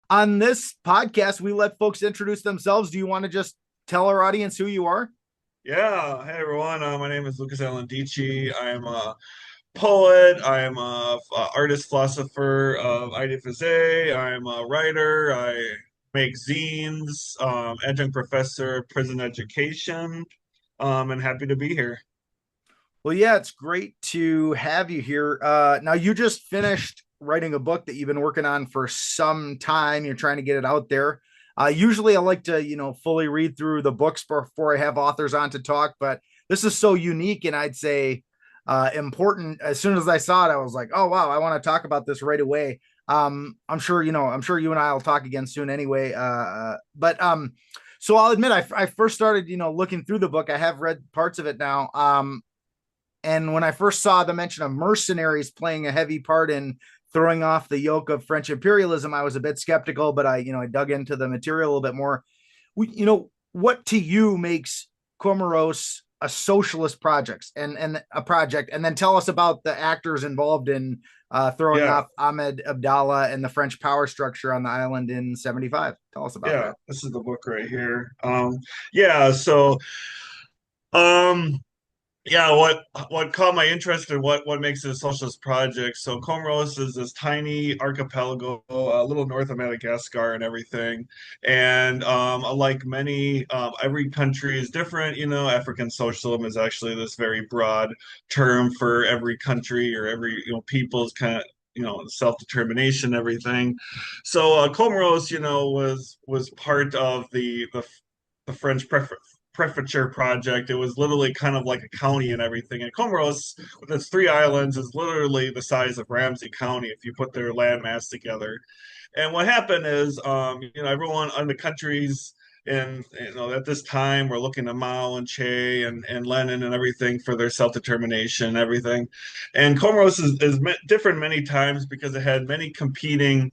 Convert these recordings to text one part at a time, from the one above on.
On this podcast, we let folks introduce themselves. Do you want to just tell our audience who you are? Yeah, hey everyone. My name is Lucas Alandici. I'm a poet. I'm a artist philosopher of IDFSA. I'm a writer. I make zines. Adjunct professor, prison education. And happy to be here. Well, yeah, it's great to have you here. Now, you just finished writing a book that you've been working on for some time. You're trying to get it out there. Usually, I like to, fully read through the books before I have authors on to talk, but this is so unique and I'd say important. As soon as I saw it, I was like, oh, wow, I want to talk about this right away. I'm sure you and I will talk again soon anyway. So I'll admit, I first started, looking through the book. I have read parts of it now. And when I first saw the mention of mercenaries playing a heavy part in throwing off the yoke of French imperialism, I was a bit skeptical, but I dug into the material a little bit more. What to you makes Comoros a socialist project, and then tell us about the actors involved in throwing Yeah, off Ahmed Abdallah and the French power structure on the island in '75. Tell us about yeah. that. This is the book right here. Yeah. Um, Yeah, what caught my interest and what makes it a socialist project. So Comoros is this tiny archipelago, a little north of Madagascar and everything. And like many, every country is different. African socialism is actually this very broad term for every country or every people's kind of self-determination, everything. So Comoros, was part of the French prefecture project. It was literally kind of like a county and everything. And Comoros, with its three islands, is literally the size of Ramsey County if you put their landmass together. And what happened is, everyone in the countries and at this time we're looking to Mao and Che and Lenin and everything for their self-determination and everything. And Comoros is different many times because it had many competing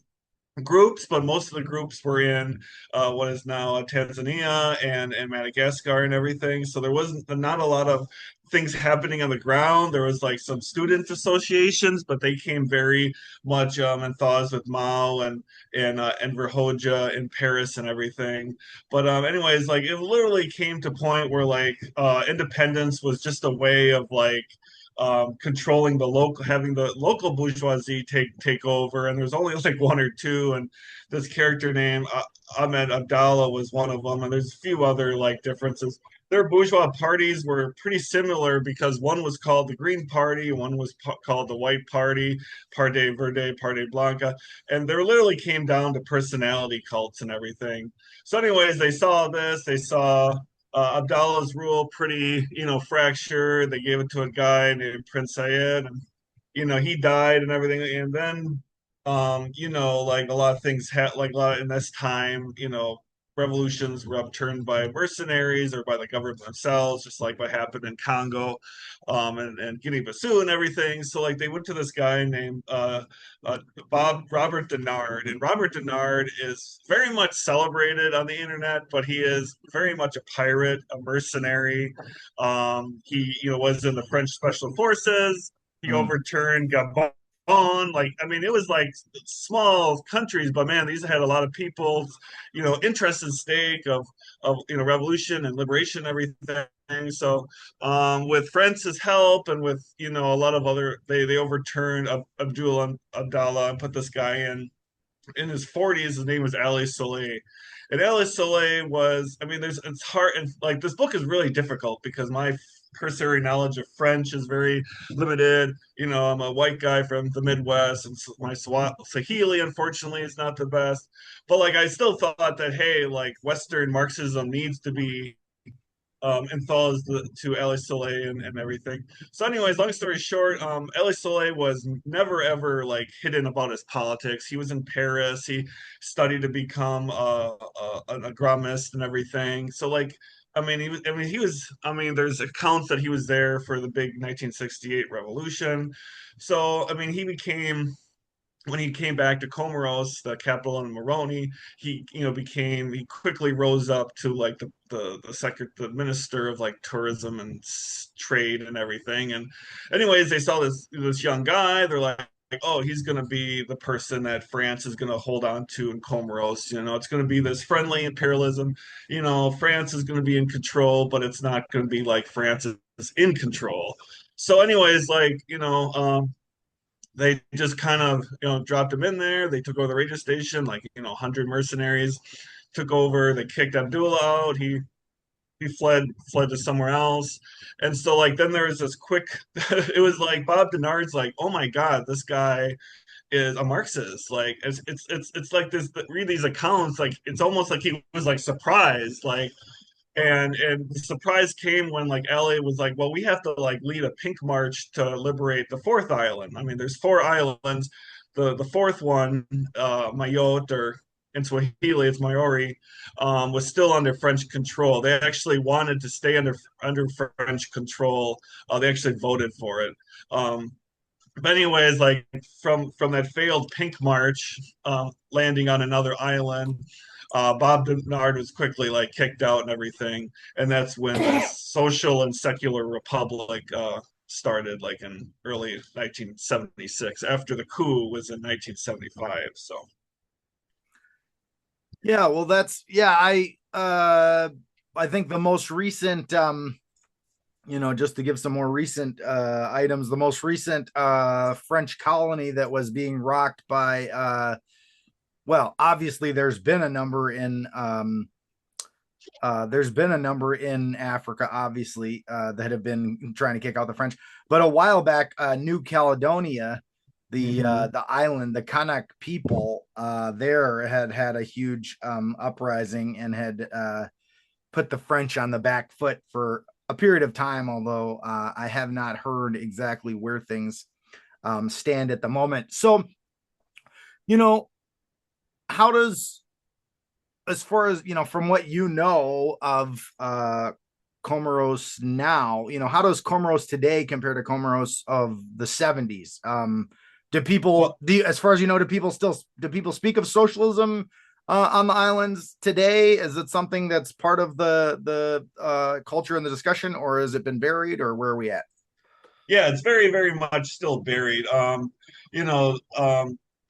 groups, but most of the groups were in what is now Tanzania and Madagascar and everything. So there wasn't not a lot of things happening on the ground. There was like some student associations, but they came very much in thaws with Mao and Verhoeven in Paris and everything. But anyways, like it literally came to a point where like independence was just a way of like controlling the local, having the local bourgeoisie take over, and there's only like one or two, and this character named Ahmed Abdallah was one of them, and there's a few other like differences. Their bourgeois parties were pretty similar because one was called the Green Party, one was called the White Party, Parte Verde, Parte Blanca, and they literally came down to personality cults and everything. So, anyways, they saw this, they saw Abdallah's rule pretty, fractured. They gave it to a guy named Prince Sayed, and he died and everything. And then, like a lot of things like a lot in this time, revolutions were upturned by mercenaries or by the government themselves, just like what happened in Congo, and Guinea-Bissau and everything. So like they went to this guy named uh, Robert Denard, and Robert Denard is very much celebrated on the internet, but he is very much a pirate, a mercenary. He, was in the French Special Forces. He Mm. overturned Gabon. Like I mean, it was like small countries, but man, these had a lot of people's, interest at stake of revolution and liberation, and everything. So with France's help and with a lot of other they overturned Abdul Abdallah and put this guy in his 40s. His name was Ali Soleil. And Ali Soleil was, I mean, it's hard, and like this book is really difficult because my cursory knowledge of French is very limited. I'm a white guy from the Midwest, and my Swahili, unfortunately, is not the best. But like, I still thought that, hey, like Western Marxism needs to be enthralls to Ellie Soleil and everything. So, anyways, long story short, Ellie Soleil was never ever like hidden about his politics. He was in Paris. He studied to become an agronomist and everything. So, like, I mean, I mean, there's accounts that he was there for the big 1968 revolution. So, I mean, he became when he came back to Comoros, the capital in Moroni, he quickly rose up to like the minister of like tourism and trade and everything. And anyways, they saw this young guy. They're like, oh, he's going to be the person that France is going to hold on to in Comoros. It's going to be this friendly imperialism. France is going to be in control, but it's not going to be like France is in control. So, anyways, they just kind of dropped him in there. They took over the radio station, like 100 mercenaries took over. They kicked Abdullah out. He fled to somewhere else, and so like then there was this quick. It was like Bob Denard's like, oh my god, this guy is a Marxist. Like it's like this. Read these accounts, like it's almost like he was like surprised, like and the surprise came when like LA was like, well, we have to like lead a pink march to liberate the fourth island. I mean, there's four islands. The fourth one, Mayotte, or in Swahili it's Maori, was still under French control. They actually wanted to stay under French control. They actually voted for it. But anyways, like from that failed pink march, landing on another island, Bob Denard was quickly like kicked out and everything, and that's when the social and secular republic started, like in early 1976. After the coup was in 1975. So Yeah, well, that's yeah. I think the most recent just to give some more recent items, the most recent French colony that was being rocked by well, obviously there's been a number in Africa, obviously, that have been trying to kick out the French. But a while back, New Caledonia, mm-hmm. the island, the Kanak people there had a huge uprising and had put the French on the back foot for a period of time. Although I have not heard exactly where things stand at the moment. So, you know, how does as far as from what of Comoros now, how does Comoros today compare to Comoros of the 70s? Do people Well, as far as do people speak of socialism on the islands today? Is it something that's part of the culture and the discussion, or has it been buried, or where are we at? yeah, it's very, very much still buried. You know,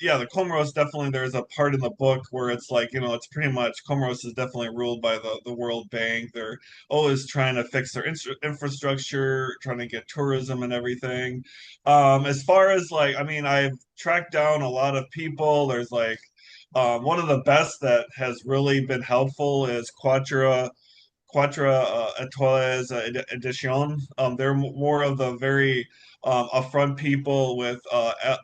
yeah, the Comoros definitely. There's a part in the book where it's like, it's pretty much Comoros is definitely ruled by the World Bank. They're always trying to fix their infrastructure, trying to get tourism and everything. As far as like, I mean, I've tracked down a lot of people. There's like, one of the best that has really been helpful is Quatre Etoiles Edition. They're more of the very upfront people with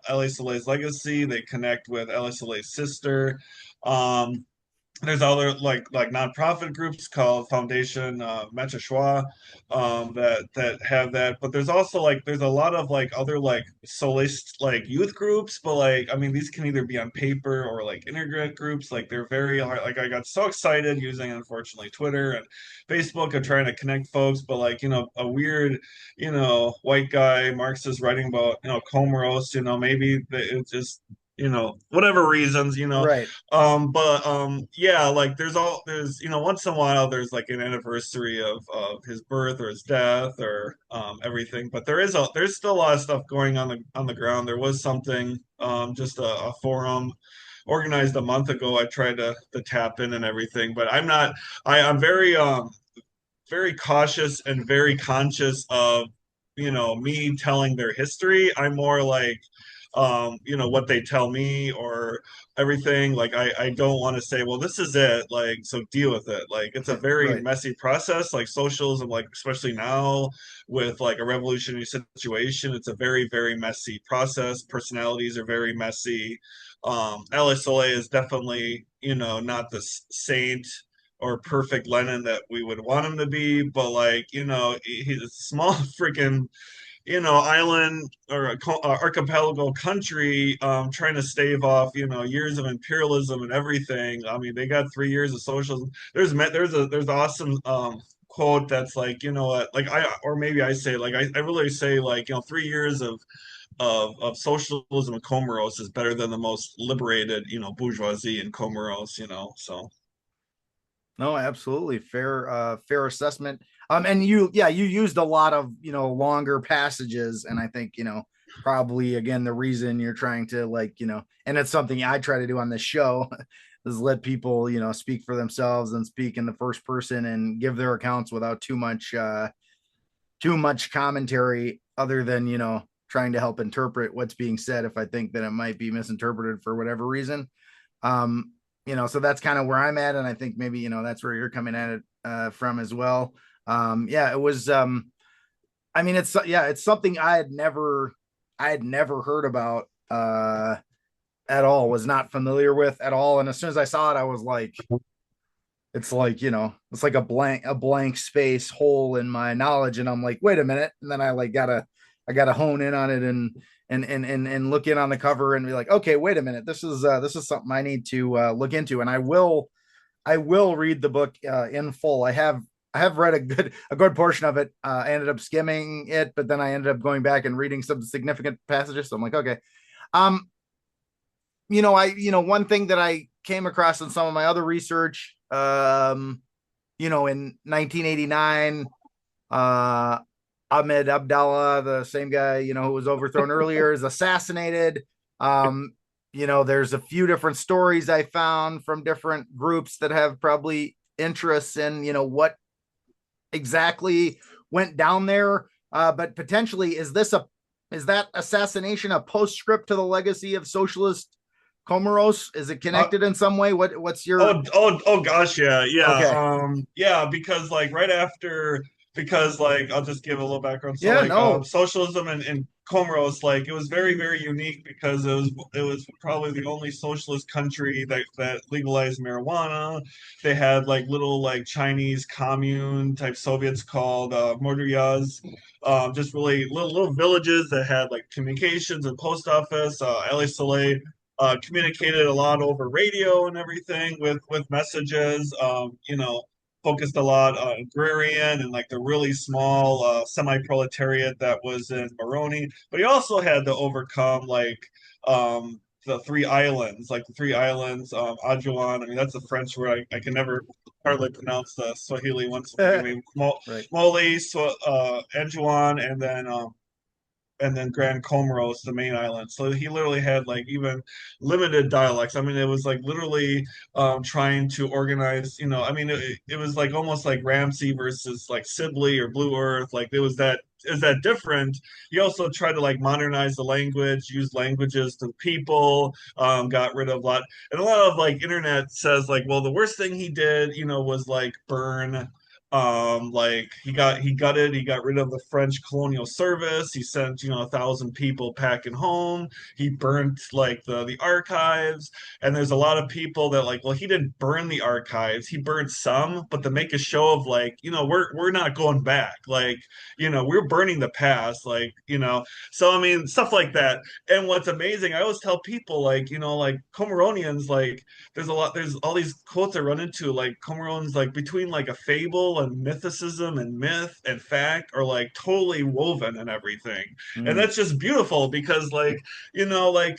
Ellie Soleil's legacy. They connect with Ellie Soleil's sister. Um, there's other like nonprofit groups called Foundation Metachua, that have that, but there's also like there's a lot of like other like Socialist like youth groups, but like I mean these can either be on paper or like internet groups. Like they're very hard. Like I got so excited using unfortunately Twitter and Facebook of trying to connect folks, but like a weird white guy Marxist writing about Comoros, maybe it's just whatever reasons, Right. but yeah, like there's once in a while there's like an anniversary of his birth or his death or everything. But there's still a lot of stuff going on the ground. There was something just a forum organized a month ago. I tried to tap in and everything, but I'm very cautious and very conscious of me telling their history. I'm more like what they tell me or everything. Like I don't want to say, well, this is it, like so deal with it. Like it's a very Right. messy process, like socialism, like especially now with like a revolutionary situation, it's a very, very messy process. Personalities are very messy. LSLA is definitely, not the saint or perfect Lenin that we would want him to be, but like, he's a small freaking island or archipelago country, trying to stave off, years of imperialism and everything. I mean, they got 3 years of socialism. There's awesome quote that's like, what, like or maybe I say, like, I really say, like, 3 years of socialism in Comoros is better than the most liberated, bourgeoisie in Comoros, so. No, absolutely fair assessment. And you used a lot of longer passages, and I think probably again the reason you're trying to, like, and it's something I try to do on this show is let people, speak for themselves and speak in the first person and give their accounts without too much commentary other than, trying to help interpret what's being said if I think that it might be misinterpreted for whatever reason. So that's kind of where I'm at, and I think maybe, that's where you're coming at it from as well. Yeah, it was I mean, it's something I had never heard about at all, was not familiar with at all. And as soon as I saw it, I was like, it's like, it's like a blank space hole in my knowledge. And I'm like, wait a minute. And then I gotta hone in on it and look in on the cover and be like, okay, wait a minute. This is something I need to look into. And I will read the book in full. I have read a good portion of it. I ended up skimming it, but then I ended up going back and reading some significant passages. So I'm like, okay. Um, one thing that I came across in some of my other research, in 1989, uh, Ahmed Abdallah, the same guy, who was overthrown earlier, is assassinated. Um, there's a few different stories I found from different groups that have probably interests in, what exactly went down there. But potentially, is that assassination a postscript to the legacy of socialist Comoros? Is it Uh, connected in some way? What's your oh gosh, yeah, yeah. okay? Yeah, because like right after, because like I'll just give a little background. So Yeah, like no. socialism and Comoros, like it was very, very unique because it was probably the only socialist country that legalized marijuana. They had like little like Chinese commune type Soviets called Mordryas. Just really little villages that had like communications and post office. Ali Soleil communicated a lot over radio and everything with messages. Focused a lot on agrarian and like the really small semi-proletariat that was in Moroni. But he also had to overcome like the three islands, like the three islands, Ajuan. I mean, that's a French word. I can never hardly pronounce the Swahili one, so forgive me. Right. Mole, Anjuan, and then Grand Comoros, the main island. So he literally had like even limited dialects. I mean, it was like literally trying to organize. I mean, it was like almost like Ramsey versus like Sibley or Blue Earth. Like it was that is that different. He also tried to like modernize the language, use languages to people, got rid of a lot of like internet says like, well, the worst thing he did, was like burn like he got rid of the French colonial service. He sent 1,000 people packing home. He burnt like the archives. And there's a lot of people that like, well, he didn't burn the archives. He burned some, but to make a show of like, we're not going back. Like, we're burning the past. Like, so I mean stuff like that. And what's amazing, I always tell people like, like Comoronians, like there's all these quotes I run into, like Comoros, like between like a fable and mythicism and myth and fact are like totally woven and everything. And Mm. that's just beautiful because like,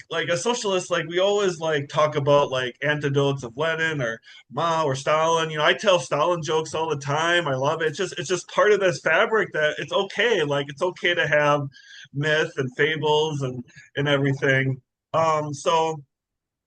like a socialist, like we always like talk about like antidotes of Lenin or Mao or Stalin. I tell Stalin jokes all the time. I love it. It's just part of this fabric that it's okay. Like it's okay to have myth and fables and everything. So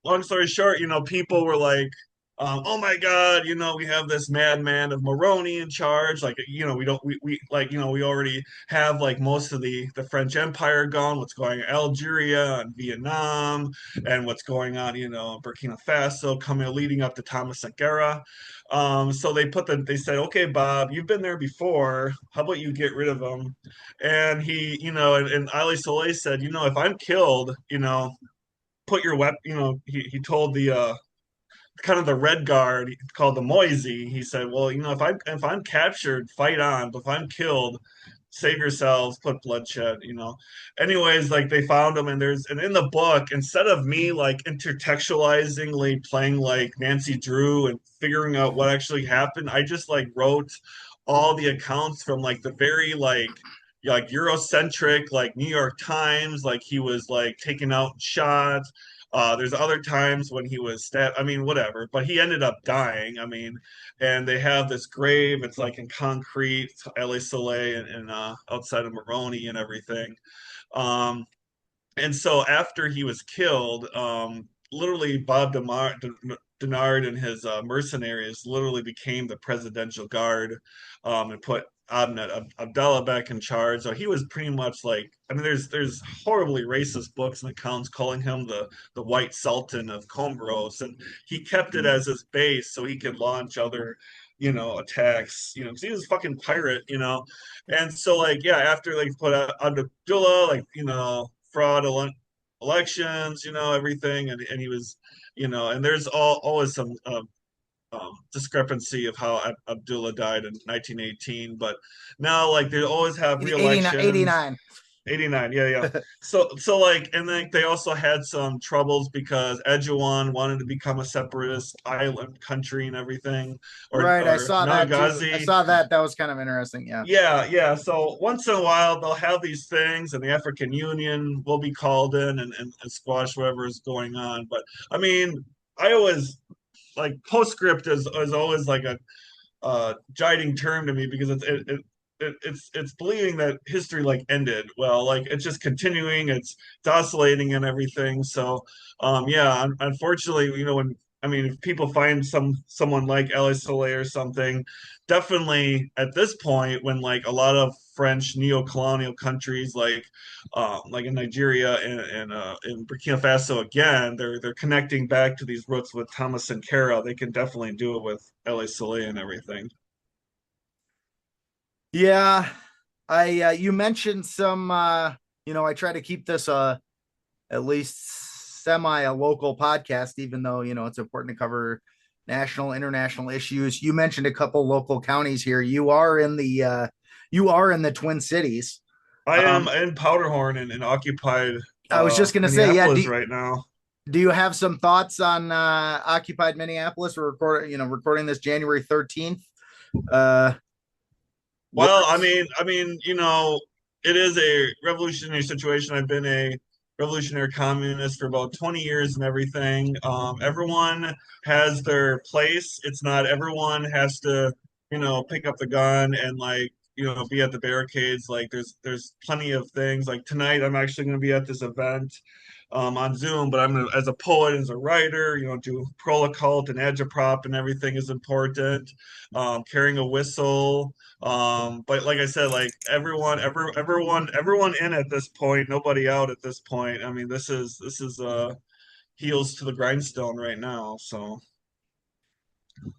long story short, people were like, oh my God, we have this madman of Moroni in charge. Like, we don't, we like, we already have like most of the French Empire gone, what's going on in Algeria and Vietnam, and what's going on, Burkina Faso coming, leading up to Thomas Sankara. So they said, okay, Bob, you've been there before. How about you get rid of him? And he, and Ali Soleil said, if I'm killed, put your weapon. He told the kind of the red guard called the Moisey. He said, "Well, if I'm captured, fight on. But if I'm killed, save yourselves. Put bloodshed." Anyways, like they found him, and in the book, instead of me like intertextualizingly playing like Nancy Drew and figuring out what actually happened, I just like wrote all the accounts from like the very like Eurocentric, like New York Times, like he was like taken out and shot. There's other times when he was stabbed. I mean, whatever. But he ended up dying. I mean, and they have this grave. It's like in concrete, LA Soleil and outside of Moroni and everything. Um, And so after he was killed, literally Denard and his mercenaries literally became the presidential guard, and put Abdallah back in charge. So he was pretty much like, I mean, there's horribly racist books and accounts calling him the White Sultan of Comoros, and he kept it as his base so he could launch other, attacks, because he was a fucking pirate. And so, like, yeah, after like put out Abdullah, like, fraud elections, everything, and he was, and there's always some discrepancy of how Abdullah died in 1918, but now like they always have 89, re-elections. 89. 89, yeah, yeah. So like, and then they also had some troubles because Edouan wanted to become a separatist island country and everything, Right, I or saw that too. I Nagazi. saw that. That was kind of interesting. Yeah. Yeah, yeah. So once in a while they'll have these things, and the African Union will be called in and squash whatever is going on. But I mean, I always like postscript is always like a jiding term to me because it's believing that history like ended. Well, like it's just continuing, it's oscillating and everything. So yeah, unfortunately, when I mean, if people find someone like Ellis Soleil or something, definitely at this point, when like a lot of French neo-colonial countries, like in Nigeria and in Burkina Faso again, they're connecting back to these roots with Thomas Sankara. They can definitely do it with Ellis Soleil and everything. Yeah. You mentioned some I try to keep this at least semi a local podcast, even though, it's important to cover national, international issues. You mentioned a couple local counties here. You are in the Twin Cities. I am Um, in Powderhorn and occupied I was just gonna say, yeah, Minneapolis right now. do you have some thoughts on occupied Minneapolis? We're recording this January 13th. Uh Well, words. it is a revolutionary situation. I've been a revolutionary communist for about 20 years and everything. Everyone has their place. It's not everyone has to, pick up the gun and like, be at the barricades. Like there's plenty of things. Like tonight, I'm actually going to be at this event on Zoom, but I'm gonna, as a poet, as a writer, do proloquult and agitprop and everything is important. Carrying a whistle, but like I said, like everyone in at this point, nobody out at this point. I mean, this is heels to the grindstone right now. So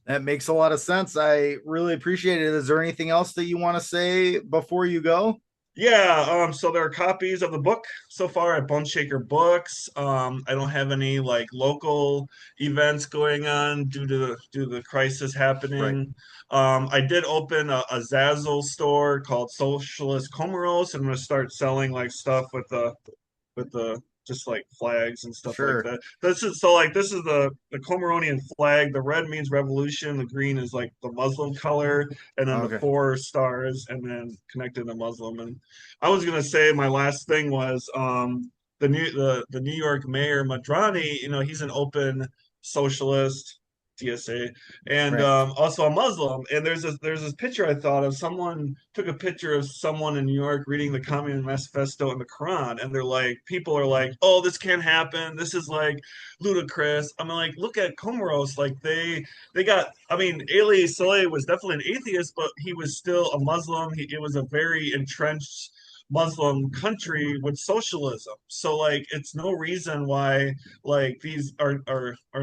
That makes a lot of sense. I really appreciate it. Is there anything else that you want to say before you go? yeah, so there are copies of the book so far at Bone Shaker Books. I don't have any like local events going on due to the crisis Right. happening. I did open a Zazzle store called Socialist Comoros. I'm gonna start selling like stuff with the just like flags and stuff like Sure. that. This is the Comoronian flag. The red means revolution. The green is like the Muslim color, and then the Okay. four stars, and then connected to Muslim. And I was gonna say my last thing was the New York mayor Madrani. He's an open socialist. TSA, and Right. also a Muslim. And there's this picture I thought of. Someone took a picture of someone in New York reading the Communist Manifesto and the Quran, and they're like, people are like, "Oh, this can't happen. This is like ludicrous." I'm like, look at Comoros. Like they got. I mean, Ali Saleh was definitely an atheist, but he was still a Muslim. It was a very entrenched Muslim country with socialism. So like, it's no reason why like these are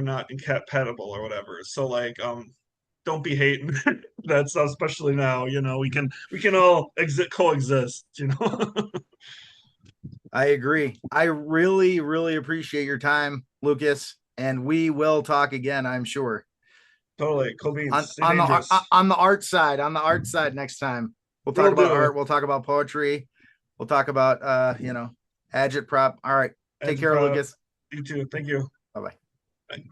not incompatible or whatever. So like don't be hating that stuff, especially now. We can all coexist. I agree. I really, really appreciate your time, Lucas, and we will talk again, I'm sure. Totally. Cool beans. On Stay on the dangerous. on the art side next time. We'll talk Will about do. art, we'll talk about poetry, we'll talk about agit prop. All right. Take care, Agitprop. Lucas. You too. Thank you. Bye-bye. Bye.